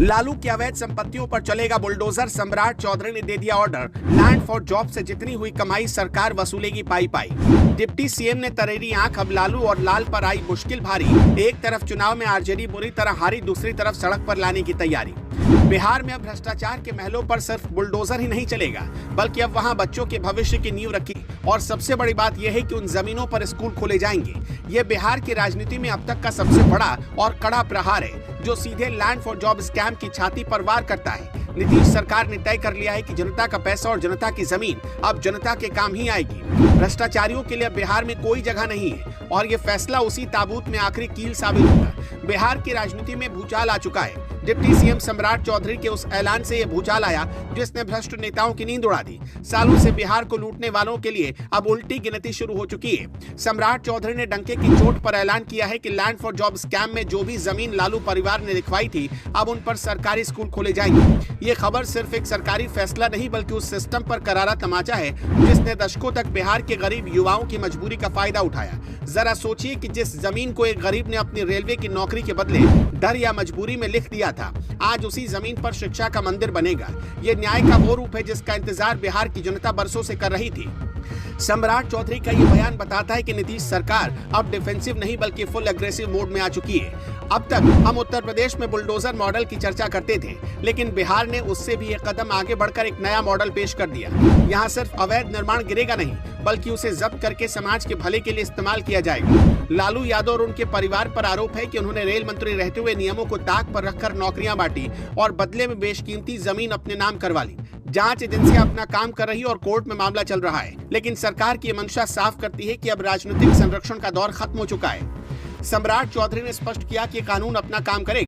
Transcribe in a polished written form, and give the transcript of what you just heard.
लालू की अवैध संपत्तियों पर चलेगा बुलडोजर, सम्राट चौधरी ने दे दिया ऑर्डर। लैंड फॉर जॉब से जितनी हुई कमाई सरकार वसूलेगी पाई पाई। डिप्टी सीएम ने तरेरी आंख, अब लालू और लाल पर आई मुश्किल भारी। एक तरफ चुनाव में आरजेडी बुरी तरह हारी, दूसरी तरफ सड़क पर लाने की तैयारी। बिहार में अब भ्रष्टाचार के महलों पर सिर्फ बुलडोजर ही नहीं चलेगा, बल्कि अब वहां बच्चों के भविष्य की नींव रखी। और सबसे बड़ी बात यह है कि उन जमीनों पर स्कूल खोले जाएंगे। ये बिहार की राजनीति में अब तक का सबसे बड़ा और कड़ा प्रहार है, जो सीधे लैंड फॉर जॉब स्कैम की छाती पर वार करता है। नीतीश सरकार ने तय कर लिया है कि जनता का पैसा और जनता की जमीन अब जनता के काम ही आएगी। भ्रष्टाचारियों के लिए बिहार में कोई जगह नहीं है और ये फैसला उसी ताबूत में आखिरी कील साबित होगा। बिहार की राजनीति में भूचाल आ चुका है। डिप्टी सीएम सम्राट चौधरी के उस ऐलान से ये भूचाल आया जिसने भ्रष्ट नेताओं की नींद उड़ा दी। सालों से बिहार को लूटने वालों के लिए अब उल्टी गिनती शुरू हो चुकी है। सम्राट चौधरी ने डंके की चोट पर ऐलान किया है कि लैंड फॉर जॉब स्कैम में जो भी जमीन लालू परिवार ने लिखवाई थी, अब उन पर सरकारी स्कूल खोले जाएंगे। ये खबर सिर्फ एक सरकारी फैसला नहीं, बल्कि उस सिस्टम पर करारा तमाचा है जिसने दशकों तक बिहार के गरीब युवाओं की मजबूरी का फायदा उठाया। जरा सोचिए कि जिस जमीन को एक गरीब ने अपनी रेलवे की नौकरी के बदले डर या मजबूरी में लिख दिया था, आज उसी जमीन पर शिक्षा का मंदिर बनेगा। ये न्याय का वो रूप है जिसका इंतजार बिहार की जनता बरसों से कर रही थी। सम्राट चौधरी का ये बयान बताता है कि नीतीश सरकार अब डिफेंसिव नहीं बल्कि फुल एग्रेसिव मोड में आ चुकी है। अब तक हम उत्तर प्रदेश में बुलडोजर मॉडल की चर्चा करते थे, लेकिन बिहार ने उससे भी एक कदम आगे बढ़कर एक नया मॉडल पेश कर दिया। यहाँ सिर्फ अवैध निर्माण गिरेगा नहीं, बल्कि उसे जब्त करके समाज के भले के लिए इस्तेमाल किया जाएगा। लालू यादव और उनके परिवार पर आरोप है कि उन्होंने रेल मंत्री रहते हुए नियमों को ताक पर रखकर नौकरियां बांटी और बदले में बेशकीमती जमीन अपने नाम करवा ली। जांच एजेंसियां अपना काम कर रही और कोर्ट में मामला चल रहा है, लेकिन सरकार की मंशा साफ करती है कि अब राजनीतिक संरक्षण का दौर खत्म हो चुका है। सम्राट चौधरी ने स्पष्ट किया कि कानून अपना काम करेगा।